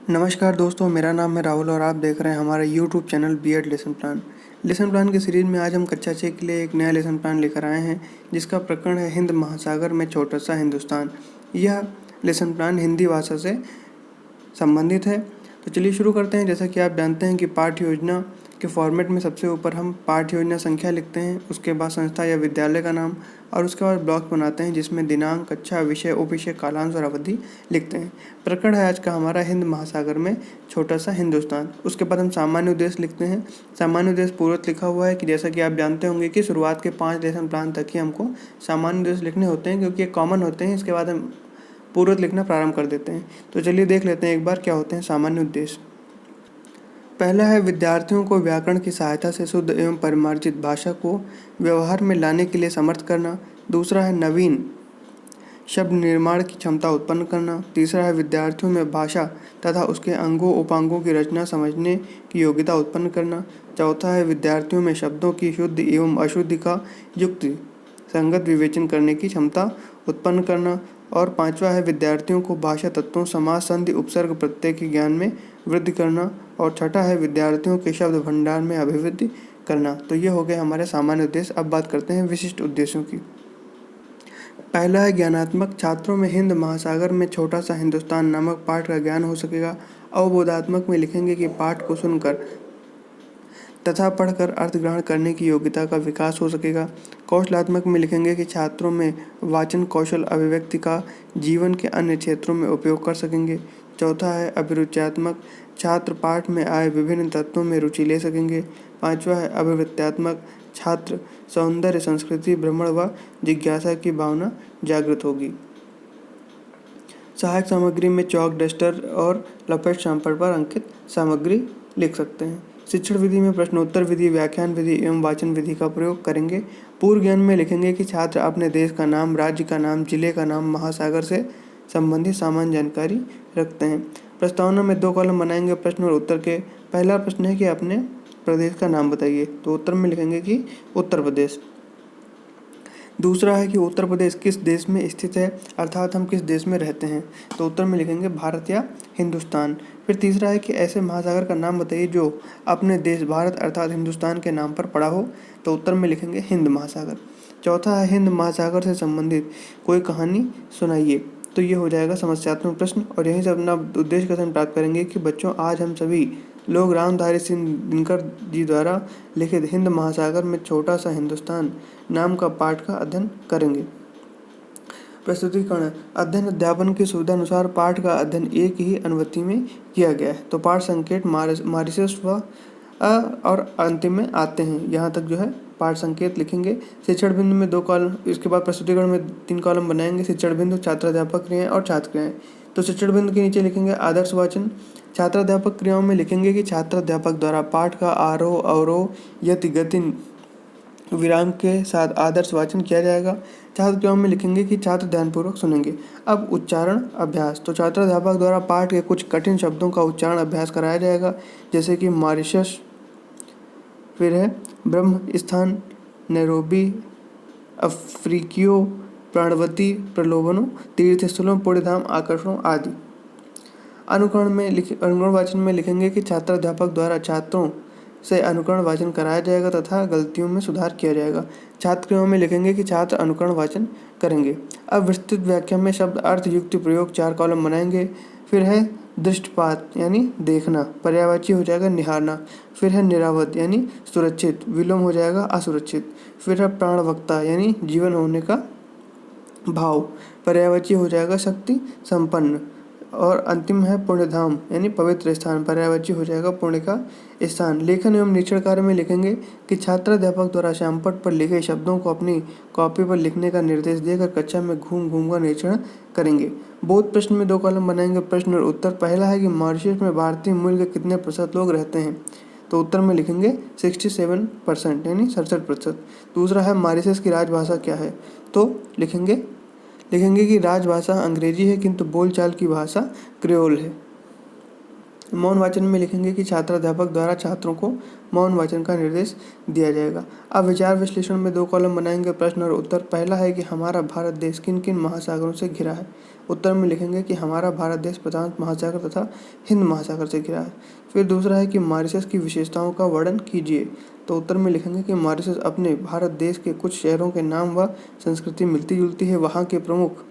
नमस्कार दोस्तों, मेरा नाम है राहुल और आप देख रहे हैं हमारा YouTube channel BEd lesson plan. Lesson plan की सीरीज़ में आज हम कक्षा 6 के लिए एक नया लेसन प्लान लेकर आए हैं, जिसका प्रकरण है हिंद महासागर में छोटा सा हिंदुस्तान। यह लेसन प्लान हिंदी भाषा से संबंधित है। तो चलिए शुरू करते हैं। जैसा कि आप जानते हैं कि पाठ्य योजना के फॉर्मेट में सबसे ऊपर हम पाठ्य योजना संख्या लिखते हैं, उसके बाद संस्था या विद्यालय का नाम और उसके बाद ब्लॉक बनाते हैं जिसमें दिनांक, कक्षा, विषय, उपविषय, कालांश और अवधि लिखते हैं। प्रकरण है आज का हमारा हिंद महासागर में छोटा सा हिंदुस्तान। उसके बाद हम सामान्य उद्देश्य लिखते हैं। सामान्य उद्देश्य पूर्वत लिखा हुआ है कि जैसा कि आप जानते होंगे कि शुरुआत के 5 लेसन प्लान तक ही हमको सामान्य उद्देश्य लिखने होते हैं, क्योंकि ये कॉमन होते हैं। इसके बाद हम पूर्वत लिखना प्रारंभ कर देते हैं। तो चलिए देख लेते हैं एक बार क्या होते हैं सामान्य उद्देश्य। पहला है विद्यार्थियों को व्याकरण की सहायता से शुद्ध एवं परिमार्जित भाषा को व्यवहार में लाने के लिए समर्थ करना। दूसरा है नवीन शब्द निर्माण की क्षमता उत्पन्न करना। तीसरा है विद्यार्थियों में भाषा तथा उसके अंगों उपांगों की रचना समझने की योग्यता उत्पन्न करना। चौथा है विद्यार्थियों में शब्दों की शुद्ध एवं अशुद्धि का युक्ति संगत विवेचन करने की क्षमता उत्पन्न करना। और पांचवा है विद्यार्थियों को भाषा तत्वों, समास, संधि, उपसर्ग, प्रत्यय के ज्ञान में वृद्धि करना। और छठा है विद्यार्थियों के शब्द भंडार में अभिवृद्धि करना। तो ये हो गए हमारे सामान्य उद्देश्य। अब बात करते हैं विशिष्ट उद्देश्यों की। पहला है ज्ञानात्मक। छात्रों में हिंद महासागर में छोटा सा हिंदुस्तान नामक पाठ का ज्ञान हो सकेगा। अवबोधात्मक में लिखेंगे कि पाठ को सुनकर तथा पढ़कर अर्थ ग्रहण करने की योग्यता का विकास हो सकेगा। कौशलात्मक में लिखेंगे कि छात्रों में वाचन कौशल अभिव्यक्ति का जीवन के अन्य क्षेत्रों में उपयोग कर सकेंगे। चौथा है अभिरुच्यात्मक। छात्र पाठ में आए विभिन्न तत्वों में रुचि ले सकेंगे। पांचवा है अभिवृत्त्यात्मक। छात्र सौंदर्य, संस्कृति, भ्रमण व जिज्ञासा की भावना जागृत होगी। सहायक सामग्री में चौक, डस्टर और लपेट शामपट पर अंकित सामग्री लिख सकते हैं। शिक्षण विधि में प्रश्नोत्तर विधि, व्याख्यान विधि एवं वाचन विधि का प्रयोग करेंगे। पूर्व ज्ञान में लिखेंगे कि छात्र अपने देश का नाम, राज्य का नाम, जिले का नाम, महासागर से संबंधित सामान्य जानकारी रखते हैं। प्रस्तावना में 2 कॉलम बनाएंगे प्रश्न और उत्तर के। पहला प्रश्न है कि अपने प्रदेश का नाम बताइए, तो उत्तर में लिखेंगे कि उत्तर प्रदेश। दूसरा है कि उत्तर प्रदेश किस देश में स्थित है, अर्थात हम किस देश में रहते हैं, तो उत्तर में लिखेंगे भारत या हिंदुस्तान। फिर तीसरा है कि ऐसे महासागर का नाम बताइए जो अपने देश भारत अर्थात हिंदुस्तान के नाम पर पड़ा हो, तो उत्तर में लिखेंगे हिंद महासागर। चौथा है हिंद महासागर से संबंधित कोई कहानी सुनाइए। तो ये हो जाएगा समस्यात्मक प्रश्न और यहीं से अपना उद्देश्य कथन प्राप्त करेंगे कि बच्चों, आज हम सभी लोग रामधारी सिंह दिनकर जी द्वारा लिखित हिंद महासागर में छोटा सा हिंदुस्तान नाम का पाठ का अध्ययन करेंगे। प्रस्तुतिकरण। अध्ययन अध्यापन की सुविधा अनुसार पाठ का अध्ययन एक ही अनुवृत्ति में किया गया है। तो पाठ संकेत मॉरिशस व और अंतिम में आते हैं। यहाँ तक जो है पाठ संकेत लिखेंगे। शिक्षण बिंदु में 2 कॉलम, इसके बाद प्रस्तुतिकरण में 3 कॉलम बनाएंगे। शिक्षण बिंदु, छात्राध्यापक क्रियाएं और छात्र क्रियाएं। तो शिक्षण बिंदु के नीचे लिखेंगे आदर्श वाचन। छात्राध्यापक क्रियाओं में लिखेंगे कि छात्राध्यापक द्वारा पाठ का आरोह, अवरोह, यति, गति, विराम के साथ आदर्श वाचन किया जाएगा। छात्र क्रियाओं में लिखेंगे कि छात्र ध्यानपूर्वक सुनेंगे। अब उच्चारण अभ्यास। तो छात्राध्यापक द्वारा पाठ के कुछ कठिन शब्दों का उच्चारण अभ्यास कराया जाएगा, जैसे कि मॉरिशस, फिर है ब्रह्म स्थान, नैरोबी, अफ्रीकियो, प्राणवती, प्रलोभनों, तीर्थ स्थलों, पुण्यधाम, आकर्षणों आदि। अनुकरण वाचन में लिखेंगे कि छात्राध्यापक द्वारा छात्रों से अनुकरण वाचन कराया जाएगा तथा गलतियों में सुधार किया जाएगा। छात्र क्रियाओं में लिखेंगे कि छात्र अनुकरण वाचन करेंगे। अब विस्तृत व्याख्या में शब्द, अर्थ, युक्ति, प्रयोग 4 कॉलम बनाएंगे। फिर है दृष्टिपात यानी देखना, पर्यायवाची हो जाएगा निहारना। फिर है निरावत यानी सुरक्षित, विलोम हो जाएगा असुरक्षित। फिर है प्राणवक्ता यानी जीवन होने का भाव, पर्यायवाची हो जाएगा शक्ति संपन्न। और अंतिम है पुण्यधाम यानी पवित्र स्थान, पर्यायवाची हो जाएगा पुण्य का स्थान। लेखन एवं निरीक्षण कार्य में लिखेंगे कि छात्राध्यापक द्वारा श्यामपट्ट पर लिखे शब्दों को अपनी कॉपी पर लिखने का निर्देश देकर कक्षा में घूम घूम कर निरीक्षण करेंगे। बोध प्रश्न में 2 कॉलम बनाएंगे प्रश्न और उत्तर। पहला है कि मॉरिशस में भारतीय मूल के कितने प्रतिशत लोग रहते हैं, तो उत्तर में लिखेंगे 67% यानी 67%। दूसरा है मॉरिशस की राजभाषा क्या है, तो लिखेंगे कि राजभाषा अंग्रेजी है किंतु बोलचाल की भाषा क्रियोल है। मौन वाचन में लिखेंगे कि छात्राध्यापक द्वारा छात्रों को मौन वाचन का निर्देश दिया जाएगा। अब विचार विश्लेषण में 2 कॉलम बनाएंगे, प्रश्न और उत्तर। पहला है कि हमारा भारत देश किन किन महासागरों से घिरा है। उत्तर में लिखेंगे कि हमारा भारत देश प्रशांत महासागर तथा हिंद महासागर से घिरा है। फिर दूसरा है कि मॉरिशस की विशेषताओं का वर्णन कीजिए। तो उत्तर में लिखेंगे कि मॉरिशस अपने भारत देश के कुछ शहरों के नाम व संस्कृति मिलती जुलती है। वहाँ के प्रमुख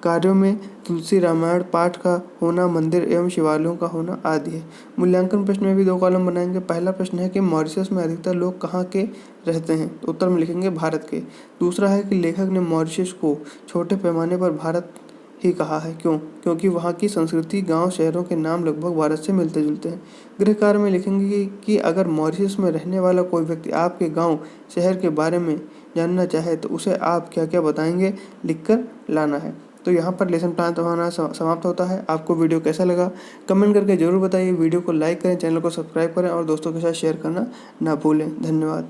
कार्यों में तुलसी रामायण पाठ का होना, मंदिर एवं शिवालयों का होना आदि है। मूल्यांकन प्रश्न में भी 2 कॉलम बनाएंगे। पहला प्रश्न है कि मॉरिशस में अधिकतर लोग कहाँ के रहते हैं। तो उत्तर में लिखेंगे भारत के। दूसरा है कि लेखक ने मॉरिशस को छोटे पैमाने पर भारत ही कहा है, क्यों? क्योंकि वहाँ की संस्कृति, गांव, शहरों के नाम लगभग भारत से मिलते जुलते हैं। गृह कार्य में लिखेंगे कि अगर मॉरिशस में रहने वाला कोई व्यक्ति आपके गांव, शहर के बारे में जानना चाहे तो उसे आप क्या क्या बताएंगे, लिखकर लाना है। तो यहाँ पर लेसन प्लान हमारा समाप्त होता है। आपको वीडियो कैसा लगा कमेंट करके ज़रूर बताइए। वीडियो को लाइक करें, चैनल को सब्सक्राइब करें और दोस्तों के साथ शेयर करना ना भूलें। धन्यवाद।